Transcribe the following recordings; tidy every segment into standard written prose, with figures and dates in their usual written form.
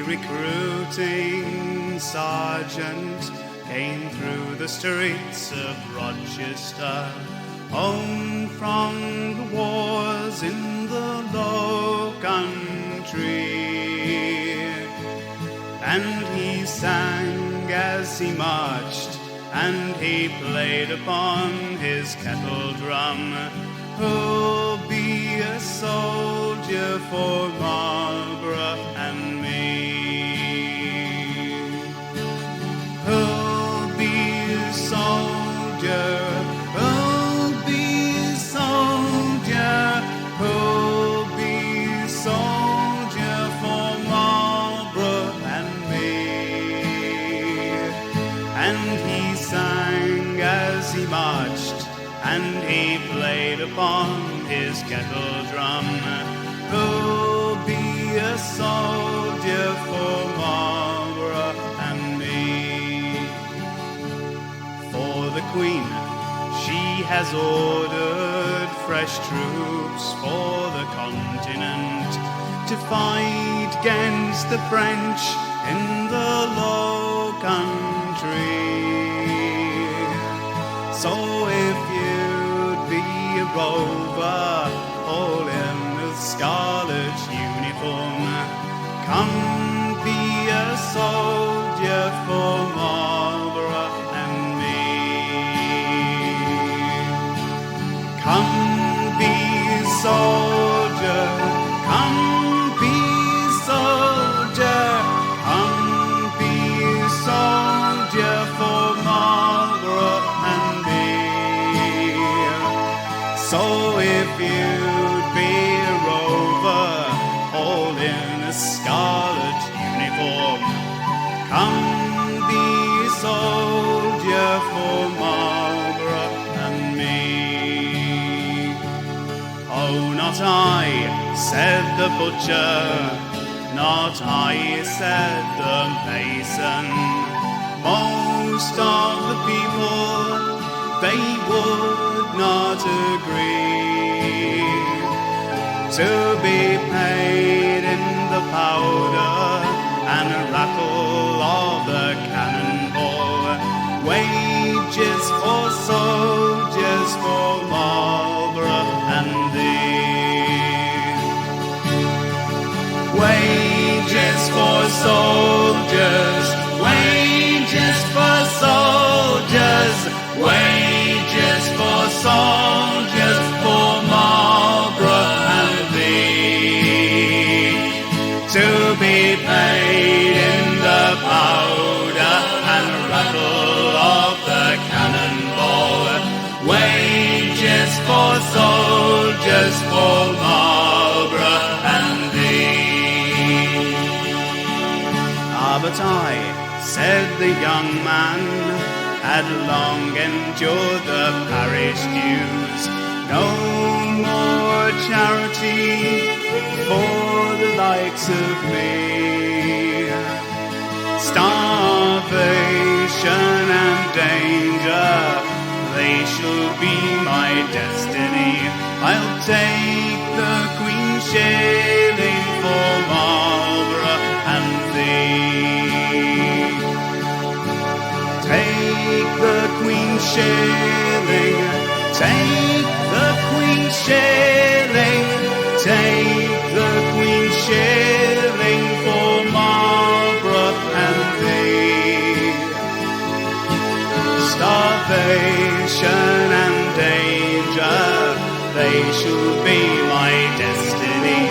recruiting sergeant came through the streets of Rochester, home from the wars in the Low Country. And he sang as he marched, and he played upon his kettle drum, "Who'll be a soldier for Marlborough and me? Who'll be a soldier? Who'll be a soldier? Who'll be a soldier for Marlborough and me?" And he sang as he marched, and he played upon his kettle drum, "Who'll be a soldier for Marlborough and me?" For the Queen, she has ordered fresh troops for the continent to fight against the French in the Low Country. So if you'd be a rover, all in a scarlet uniform, come be a soldier for Marlborough and me. Come be a soldier, come be a soldier, come be a soldier for Marlborough and me. So if you'd be a rover, all in a scarlet uniform, come be a soldier for Marlborough and me. "Oh, not I," said the butcher, "not I," said the mason. Most of the people, they would not agree to be paid in the powder and rattle of the cannonball, wages for soldiers for Marlborough and thee. Wages for soldiers, wages for soldiers, wages for soldiers for Marlborough and thee, to be paid in the powder and rattle of the cannonball, wages for soldiers for Marlborough and thee. "Ah, but I," said the young man, "had long endured the parish dues, no more charity for the likes of me. Starvation and danger, they shall be my destiny. I'll take the Queen's shilling for Marlborough and thee. Take the Queen's shilling, take the Queen's shilling, take the Queen's shilling for Marlborough and thee. Starvation and danger, they shall be my destiny.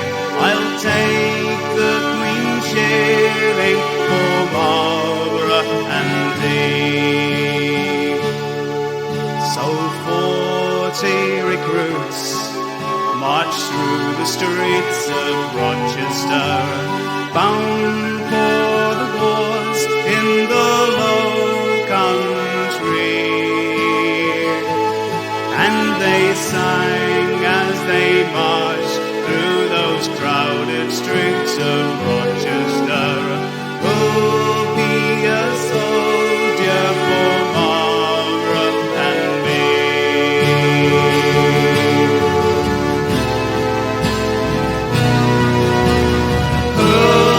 I'll take the Queen's shilling for Marlborough and thee." So 40 recruits marched through the streets of Rochester, bound for the wars in the Low Country. And they sang as they marched through those crowded streets of Rochester, "Who'll be a soldier for Marlborough and me?" "Who'll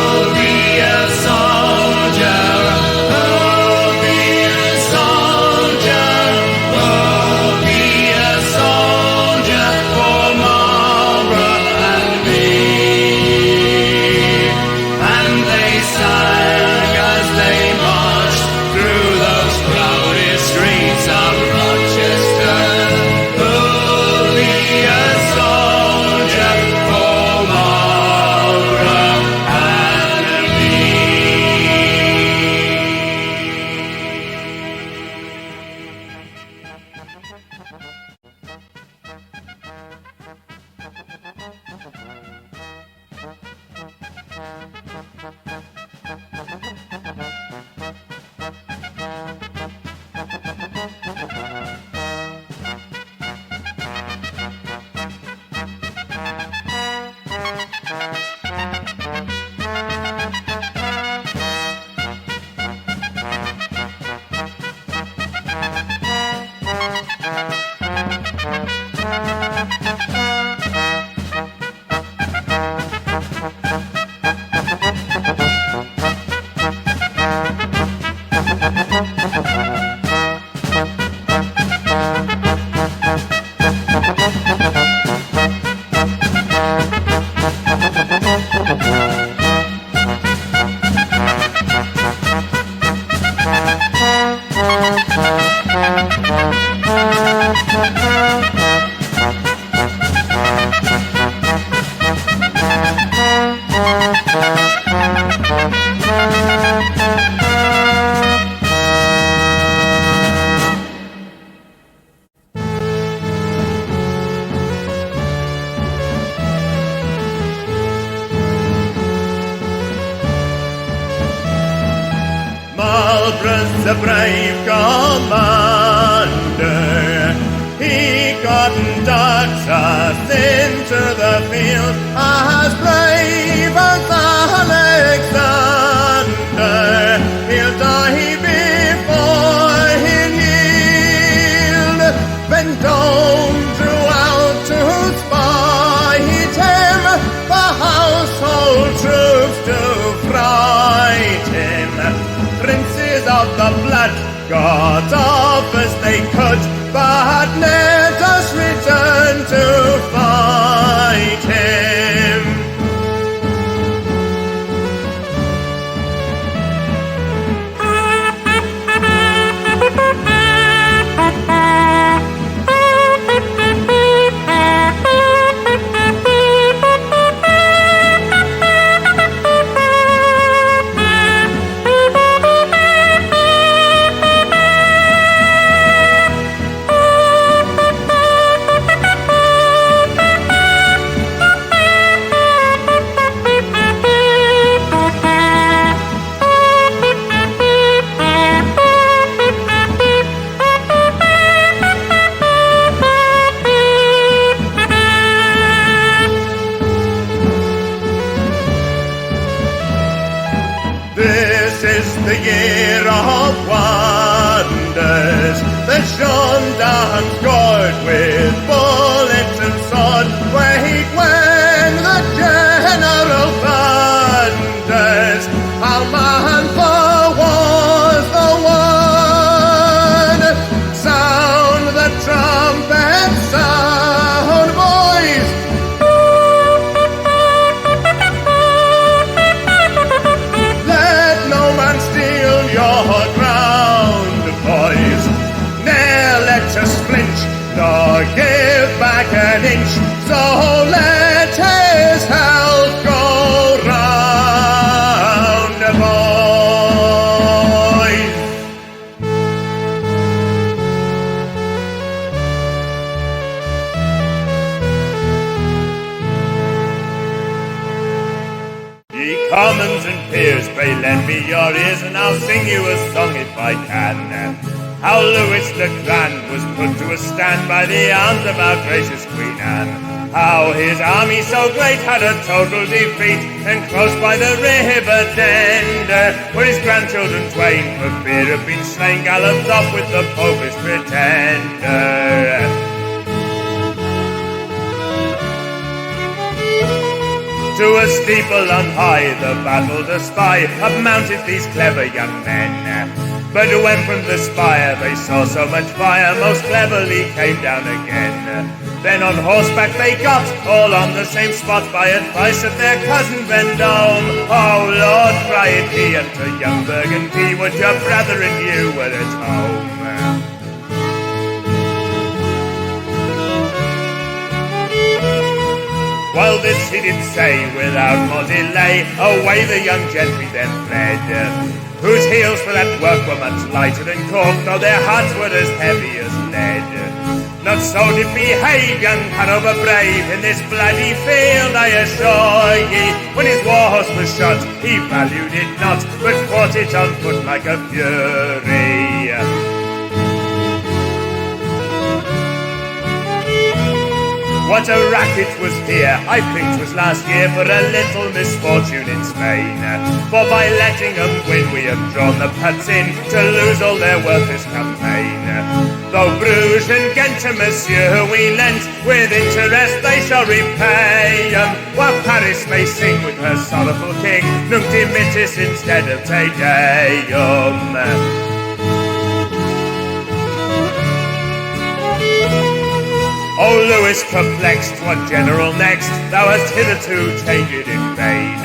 Marlborough's a brave commander. He conducts us into the field as brave as Alexander. He'll die before he'll yield. Bend down throughout to spite him, the household troops to fright him. Princes of the blood got off as they could, but let us return to fight him. The year of wonders, the gendarmes gored with bullets and sword. Wait when the general thunders, our man for war's the one. Sound the trumpet sound, boys. Your ground, boys. Ne'er let us flinch, nor give back an inch. So let his health go round, boys. Ye commons and peers, pray lend me your ears, and I'll sing you a song if I can. How Louis the Grand was put to a stand by the arms of our gracious Queen Anne. How his army so great had a total defeat, and close by the river Dender, where his grandchildren twain, for fear of being slain, galloped off with the Popish pretender. To a steeple on high, the battle to spy, up mounted these clever young men. But when from the spire they saw so much fire, most cleverly came down again. Then on horseback they got, all on the same spot, by advice of their cousin Vendome. Oh Lord, cried he unto young Burgundy, would your brother and you were at home. While this he did say, without more delay, away the young gentry then fled, whose heels for that work were much lighter than cork, though their hearts were as heavy as lead. Not so did behave young Hanover brave in this bloody field, I assure ye. When his war horse was shot, he valued it not, but fought it on foot like a fury. What a racket was here, I think 'twas last year, for a little misfortune in Spain. For by letting 'em win we have drawn the Pats in, to lose all their worth this campaign. Though Bruges and Ghent to Monsieur we lent, with interest they shall repay 'em, while Paris may sing with her sorrowful king, Nunc Dimittis instead of Te Deum. O Louis, perplexed, what general next? Thou hast hitherto changed it in vain.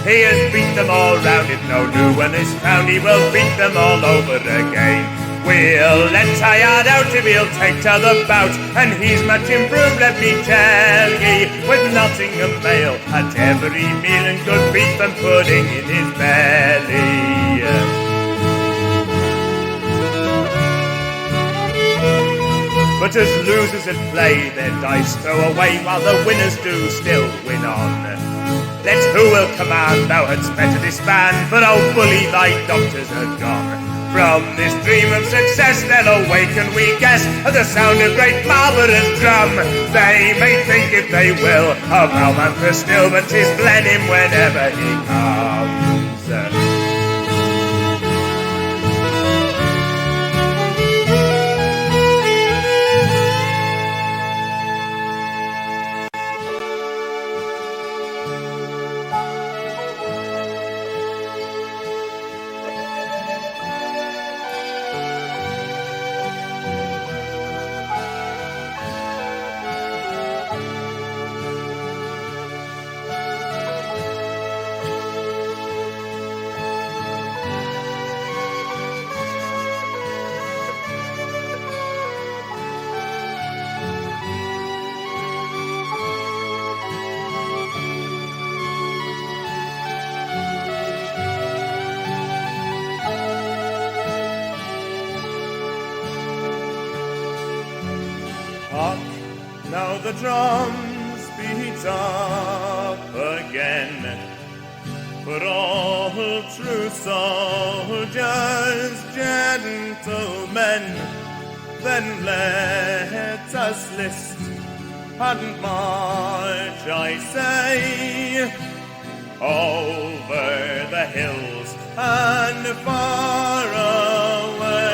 He has beat them all round, if no new one is found, he will beat them all over again. We'll let Tired out if he'll take to the bout, and he's much improved, let me tell ye, with Nottingham mail at every meal and good beef and pudding in his belly. But as losers at play their dice throw away, while the winners do still win on. Let who will command, thou hadst better disband, for old bully thy doctors are gone. From this dream of success they'll awaken, we guess, at the sound of great Marlborough's drum. They may think if they will of Almanza still, but 'tis Blenheim whenever he comes. Now the drums beat up again, for all true soldiers, gentlemen, then let us list and march, I say, over the hills and far away.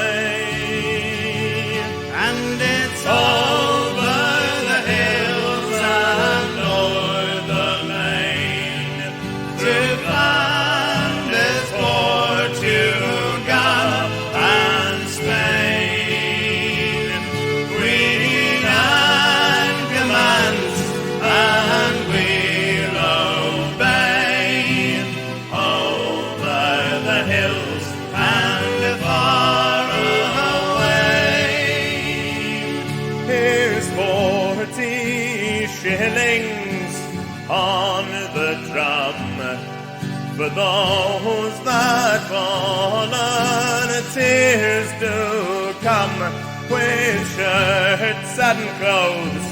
And it's over the hills and o'er the main, through Flanders, Portugal and Spain. Queen Anne commands and we'll obey, over the hills and far away. Here's 40 shillings on the drum for those that fallen. Tears do come with shirts and clothes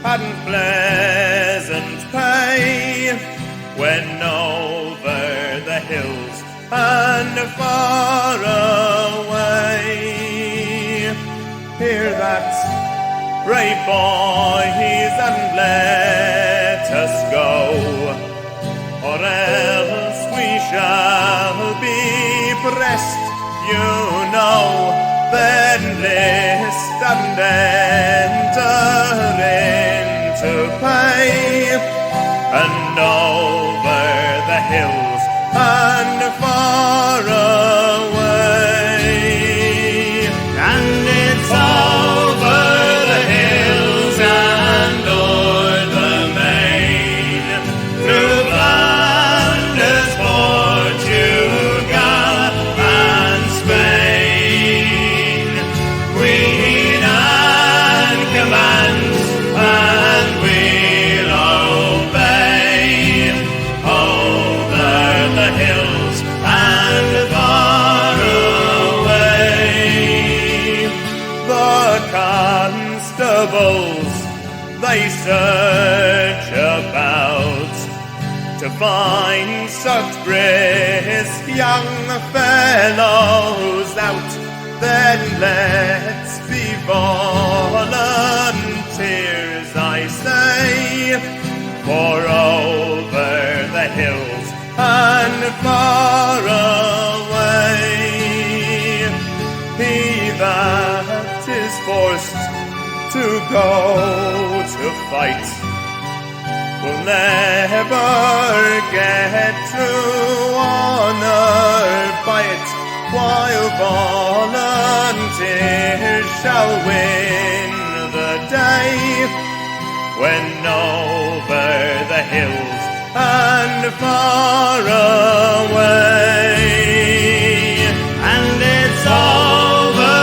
and pleasant pay, when over the hills and far away. Hear that, brave boys, and let us go, or else we shall be pressed, you know. Then list and enter into pay, and over the hills and far away. And it's over the hills and o'er the main, through Flanders, Portugal and Spain. Queen Anne commands and we'll obey, over the hills and far away. The constables, they search about to find such brisk young fellows out. Then let's be volunteers, I say, for over the hills and far away. He that is forced to go to fight will never get true honor by it, while volunteers shall win the day, when over the hills and far away. And it's over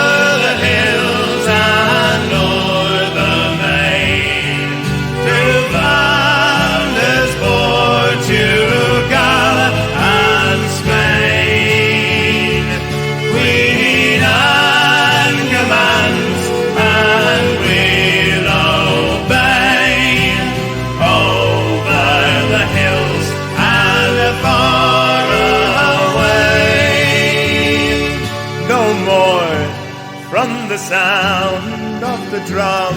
the sound of the drum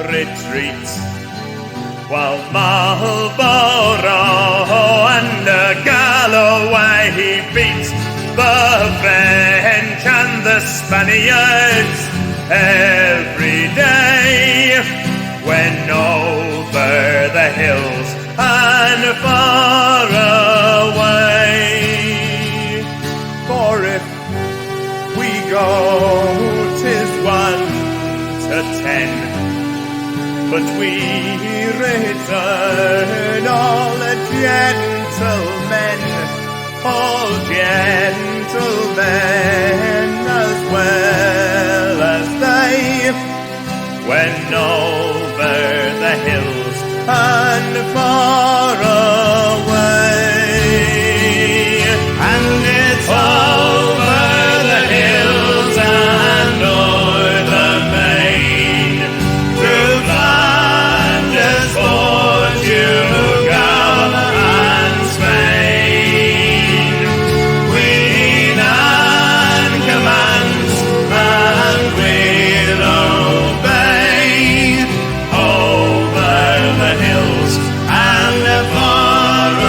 retreats, while Marlborough and Galloway beats the French and the Spaniards every day, when over the hills and far away. For if we go, 'tis 1 to 10, but we return all gentlemen, as well as they, when over the hills and far away. And it's over the hills and o'er the main, through Flanders, Portugal and Spain. Queen Anne commands and we'll obey, over the hills and far away.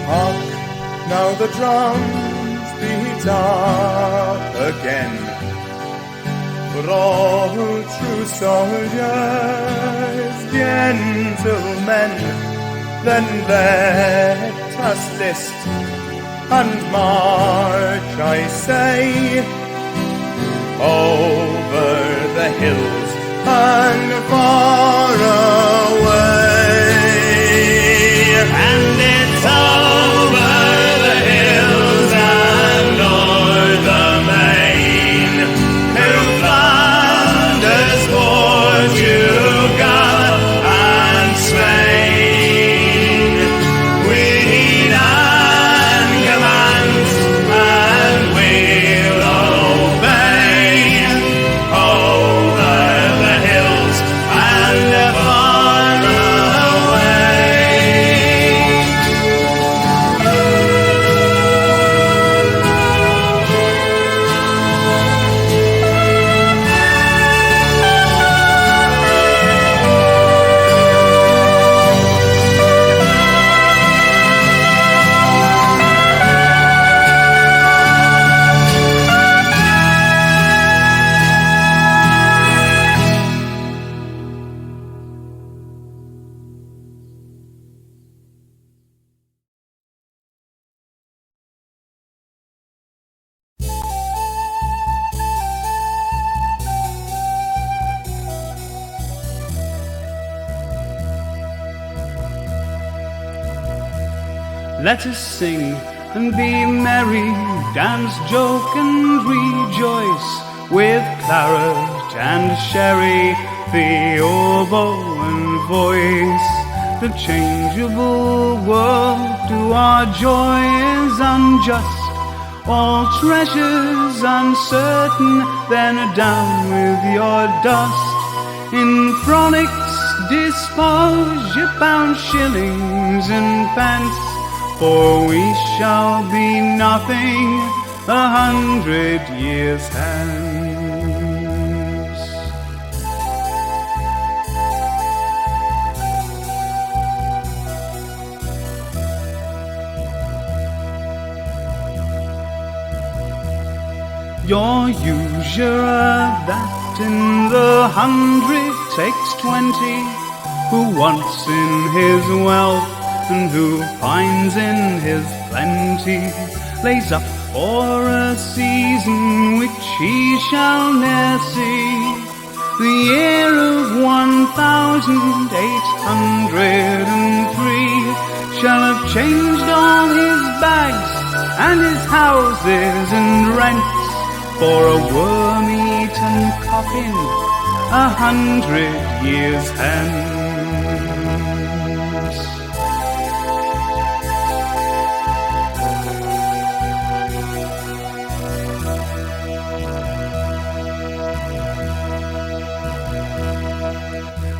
Hark, now the drums beat up again, for all true soldiers, gentlemen, then let us list and march, I say, over the hills and far away. And it's over the hills and o'er the main, through Flanders, Portugal and Spain. Queen Anne commands and we'll obey, over the hills and far away. Let us sing and be merry, dance, joke and rejoice, with claret and sherry, the oboe and voice. The changeable world to our joy is unjust, all treasures uncertain, then down with your dust. In frolics dispose your pounds, shillings and pence, for we shall be nothing 100 years hence. Your usurer that in the 100 takes 20, who wants in his wealth and who finds in his plenty, lays up for a season which he shall ne'er see. The year of 1803 shall have changed all his bags and his houses and rents, for a worm-eaten coffin 100 years hence.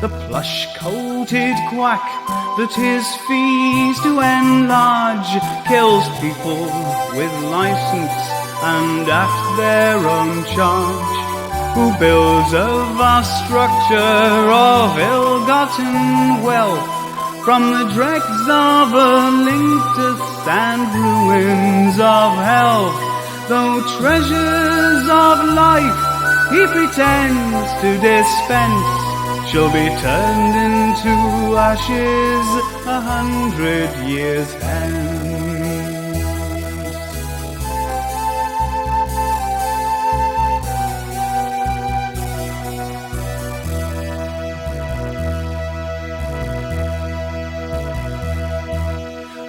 The plush-coated quack that his fees do enlarge kills people with license and at their own charge, who builds a vast structure of ill-gotten wealth from the dregs of a linctus and ruins of health. Though treasures of life he pretends to dispense, shall be turned into ashes 100 years hence.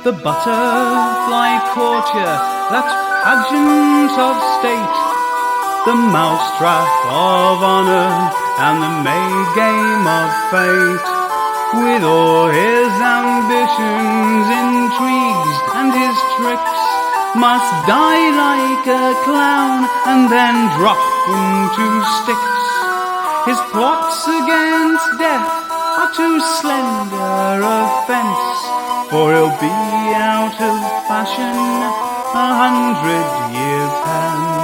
The butterfly courtier, that pageant of state, the mousetrap of honour and the May game of fate, with all his ambitions, intrigues and his tricks, must die like a clown and then drop into sticks. His plots against death are too slender a fence, for he'll be out of fashion 100 years hence.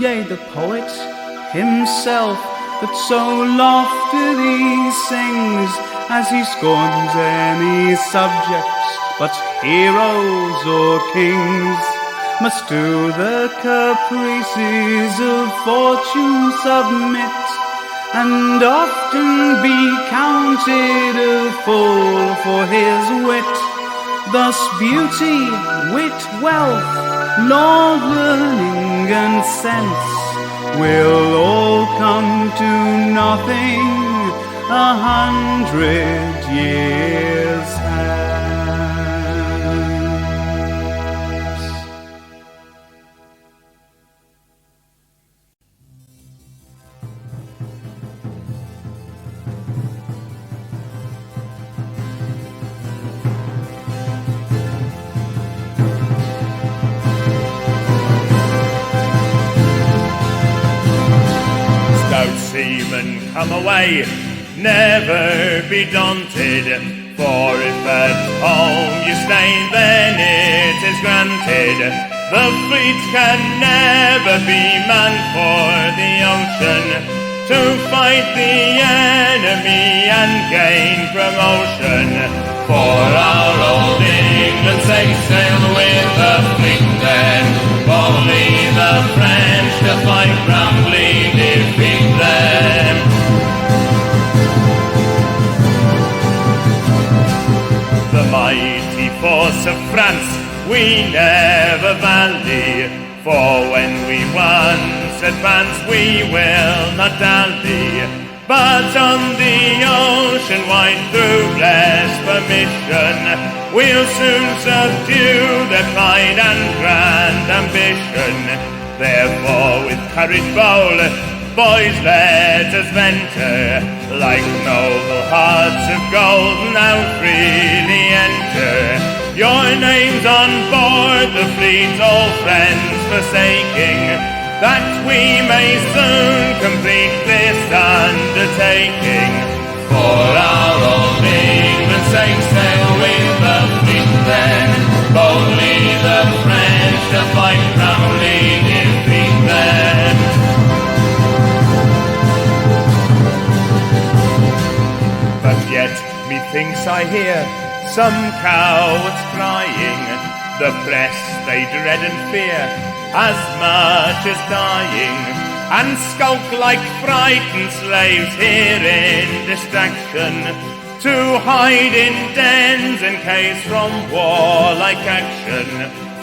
Yea, the poet himself, that so loftily sings, as he scorns any subjects but heroes or kings, must to the caprices of fortune submit, and often be counted a fool for his wit. Thus beauty, wit, wealth, law, learning, and sense will all come to nothing 100 years hence. Seamen, come away, never be daunted, for if at home you stay, then it is granted. The fleet can never be manned for the ocean, to fight the enemy and gain promotion. For our old England's sake, sail with the fleet then, boldly the French to fight, roundly defeat them. The mighty force of France we never valley, for when we once advance we will not dally, but on the ocean wide through blessed permission we'll soon subdue their pride and grand ambition. Therefore with courage bold, boys, let us venture, like noble hearts of gold now freely enter. Your names on board the fleet, all friends forsaking, that we may soon complete this undertaking. For our old England's sake, sail with the fleet then, boldly the French to fight, roundly defeat them. But yet methinks I hear some cowards crying, the press they dread and fear as much as dying, and skulk like frightened slaves here in distraction, to hide in dens in case from warlike action.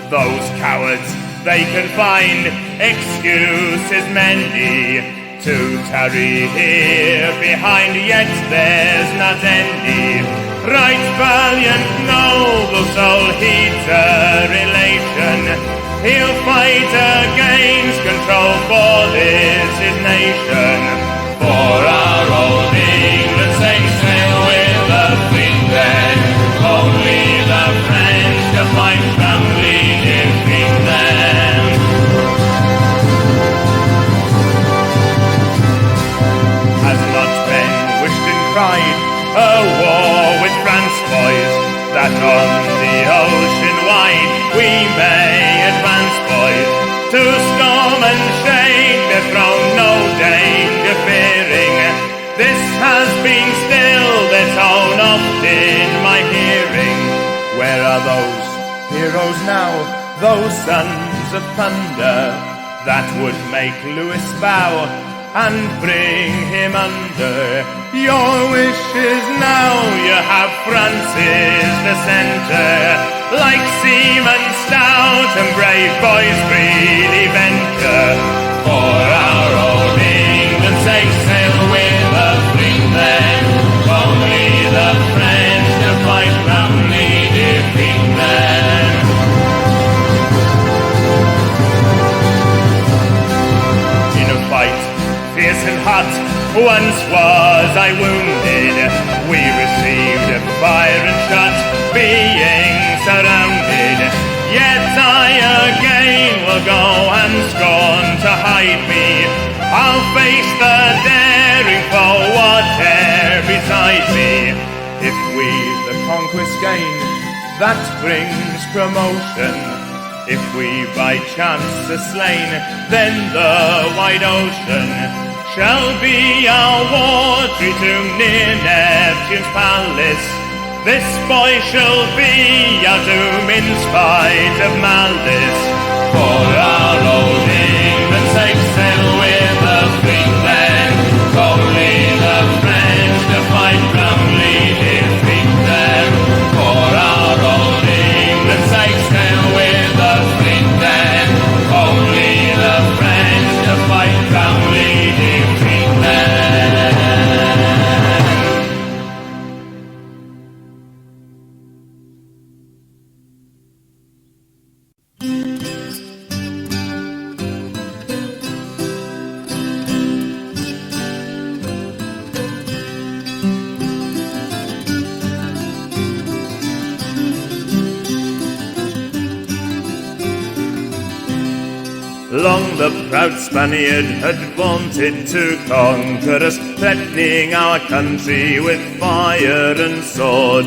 Those cowards they can find excuses many to tarry here behind, yet there's not any. Right valiant noble soul heeds a relation, he'll fight against control for this his nation. For our old England's sake, sail with a fleet then, only the French to fight family defeat them. Has not been wished and cried a war with France, boys, that on the ocean wide we may advance, boys, to storm and shake the throne, no danger fearing. This has been still the tone oft in my hearing. Where are those heroes now, those sons of thunder, that would make Louis bow and bring him under? Your wish is now you have Francis the centre, like Seamen Stout and brave boys freely venture. For our old England's sake, sail with a fleet then, only the French to fight roundly defeat them. In a fight fierce and hot, once was I wounded. We received fire and shot, being surrounded. Yet I again will go and scorn to hide me. I'll face the daring foe, whate'er beside me. If we the conquest gain, that brings promotion. If we by chance are slain, then the wide ocean shall be our watery tomb near Neptune's palace. This boy shall be our doom in spite of malice. For our old England's sake, sail with a fleet then, only the French to fight roundly defeat them. For our old England's sake, sail with a fleet then, only the French to fight roundly defeat them. Long the proud Spaniard had vaunted to conquer us, threatening our country with fire and sword,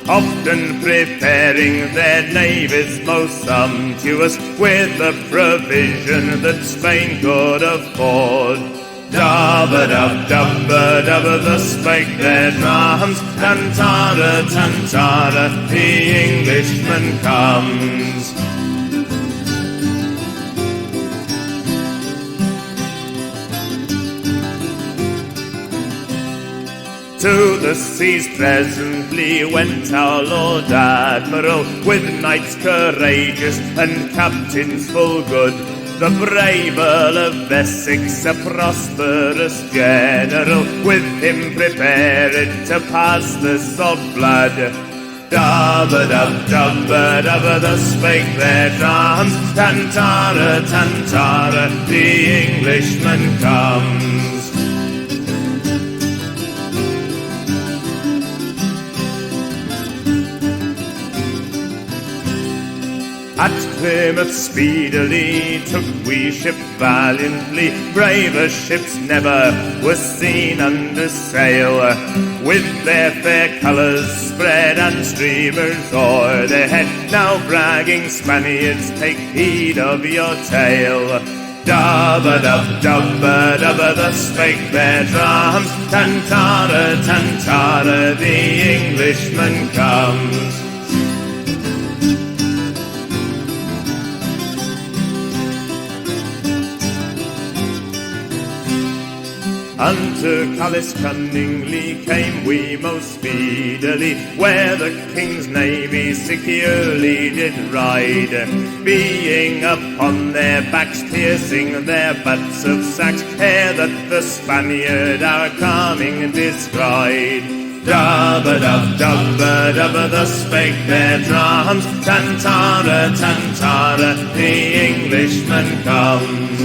often preparing their navies most sumptuous with the provision that Spain could afford. Dub-a-dub, dub-a-dub, thus spake their drums, tantara, tantara, the Englishman comes. To the seas presently went our Lord Admiral, with knights courageous and captains full good. The brave Earl of Essex, a prosperous general, with him prepared to pass the salt flood. Dub-a-dub, dub-a-dub, thus spake their drums, tantara, tantara, the Englishman comes. At Plymouth speedily took we ship valiantly, braver ships never were seen under sail, with their fair colours spread and streamers o'er their head. Now bragging Spaniards, take heed of your tale. Dub-a-dub, dub-a-dub, thus spake their drums, tantara, tantara, the Englishman comes. Unto Careless cunningly came we most speedily, where the king's navy securely did ride, being upon their backs, piercing their butts of sacks, ere that the Spaniard our coming descried. Dub-a-dub, dub-a-dub-a, thus spake their drums, tantara, tantara, the Englishman comes.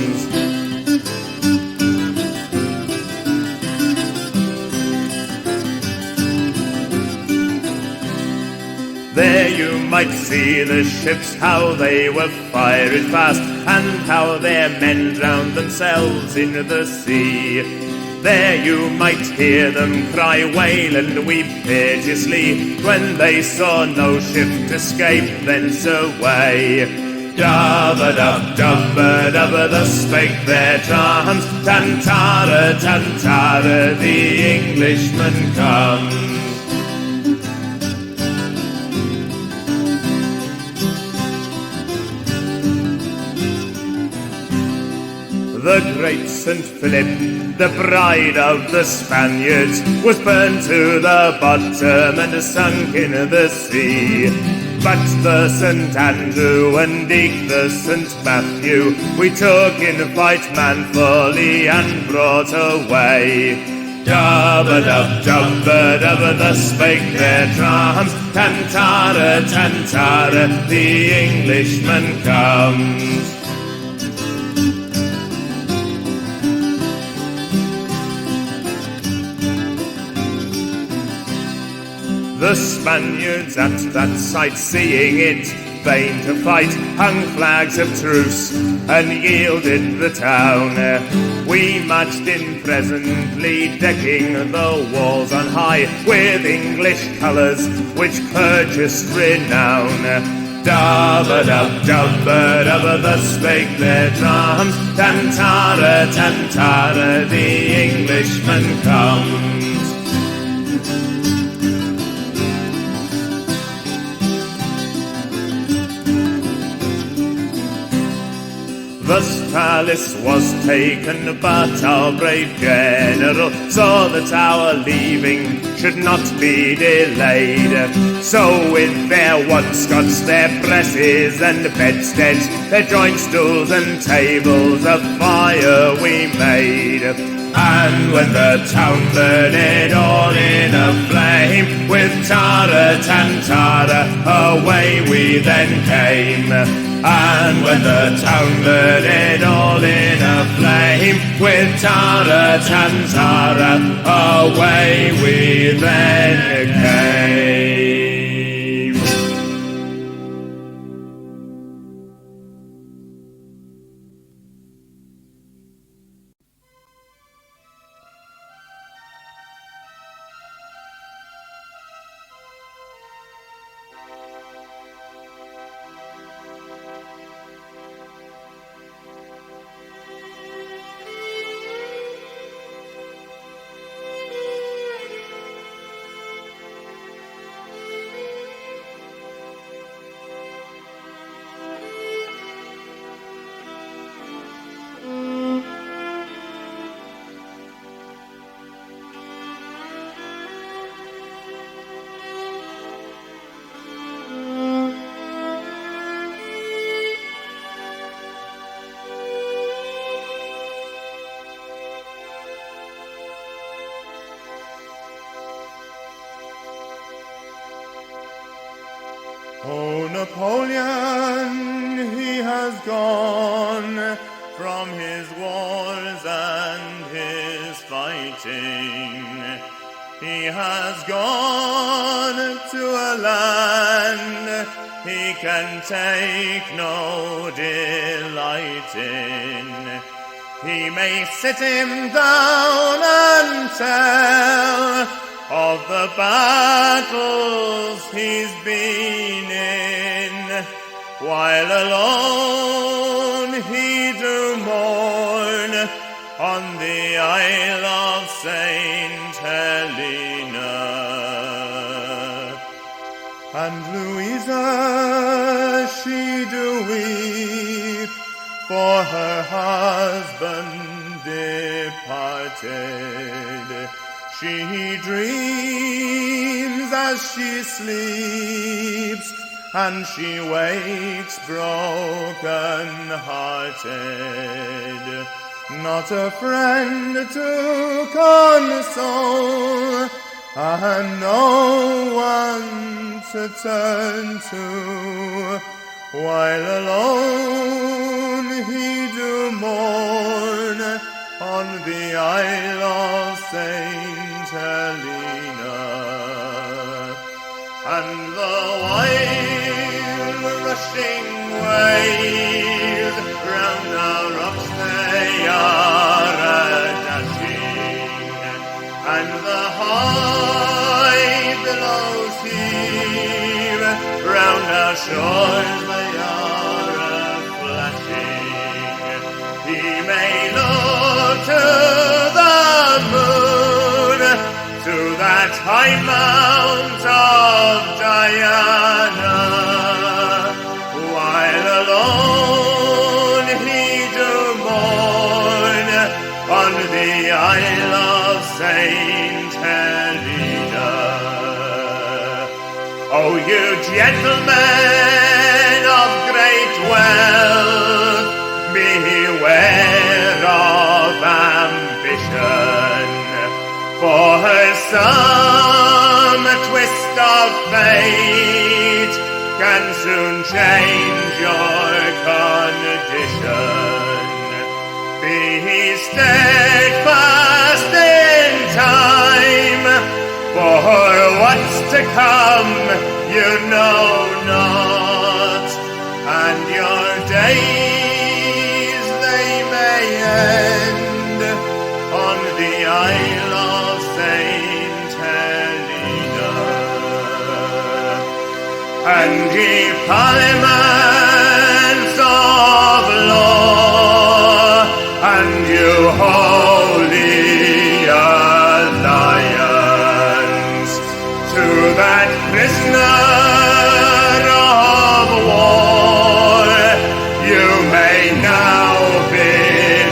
There you might see the ships, how they were fired fast, and how their men drowned themselves in the sea. There you might hear them cry, wail and weep piteously, when they saw no ship to escape thence away. Dub-a-dub, dub-a-dub, thus spake their drums, tantara, tantara, the Englishman comes. The great St. Philip, the bride of the Spaniards, was burned to the bottom and sunk in the sea. But the St. Andrew and eke the St. Matthew we took in fight manfully and brought away. Dub-a-dub, dub-a-dub, thus spake their drums, tantara, tantara, the Englishman comes. The Spaniards at that sight, seeing it vain to fight, hung flags of truce and yielded the town. We marched in presently, decking the walls on high with English colours which purchased renown. Dub-a-dub, dub-a-dub, thus spake their drums, tantara, tantara, the Englishman comes. Thus Careless was taken, but our brave general saw that our leaving should not be delayed. So with their wainscots, their presses and bedsteads, their joint stools and tables of fire we made. And when the town burned all in a flame, with tara, tantara, away we then came. And when the town burned all in a flame, with tara, tantara, away we then came. Oh, Napoleon, he has gone from his wars and his fighting. He has gone to a land he can take no delight in. He may sit him down and tell of the battles he's been in, while alone he do mourn on the Isle of St. Helena. And Louisa, she do weep for her husband departed. hearted. She dreams as she sleeps, and she wakes broken-hearted. Not a friend to console, and no one to turn to, while alone he do mourn on the Isle of St. Helena. And the wild rushing waves round the rocks they are a-dashing, and the high billows heave round our shores they are a-flashing. He may look to the moon, to that high mount of Diana, while alone he do mourn on the Isle of St. Helena. Oh, you gentlemen of great wealth, beware of ambition, for some twist of fate can soon change your condition. Be steadfast in time, for what's to come you know not, and your days they may end on the Isle of St. Helena. And ye parliaments of law, and you holy alliance, to that prisoner of war you may now bid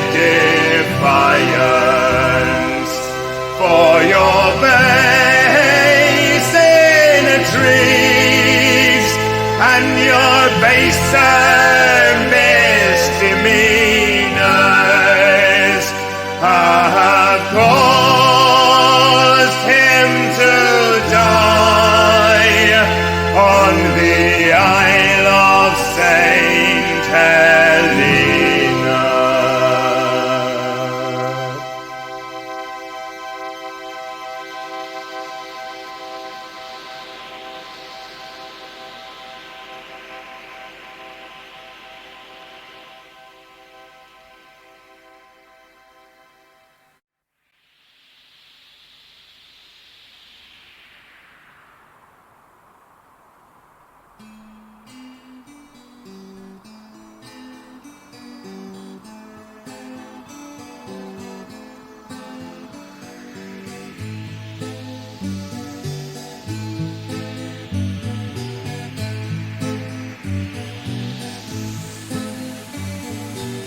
defiance, for your base intrigues and your baser misdemeanors have caused him to die on the Isle of St. Helena.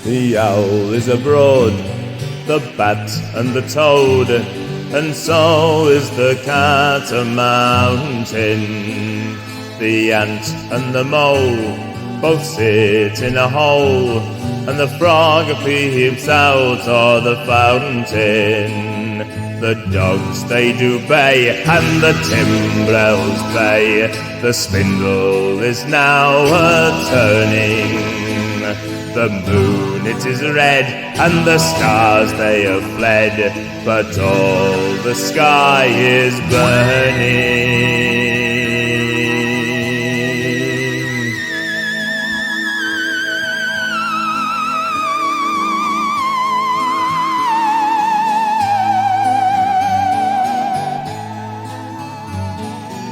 The owl is abroad, the bat and the toad, and so is the cat a mountain. The ant and the mole both sit in a hole, and the frog peeps out of the fountain. The dogs they do bay, and the timbrels bay. The spindle is now a-turning. The moon it is red, and the stars they have fled, but all the sky is burning.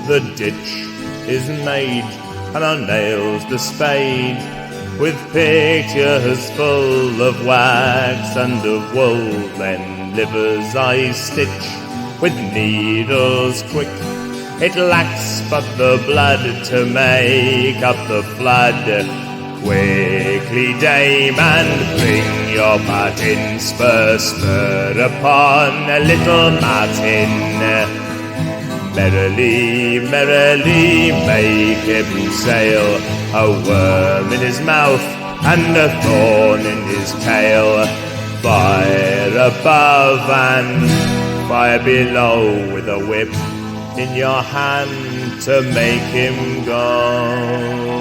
The ditch is made, and our nails the spade, with pictures full of wax and of wool. Then livers I stitch with needles quick. It lacks but the blood to make up the flood. Quickly, dame, and bring your patin, spur, spur upon a little Martin. Merrily, merrily make him sail, a worm in his mouth and a thorn in his tail. Fire above and fire below, with a whip in your hand to make him go.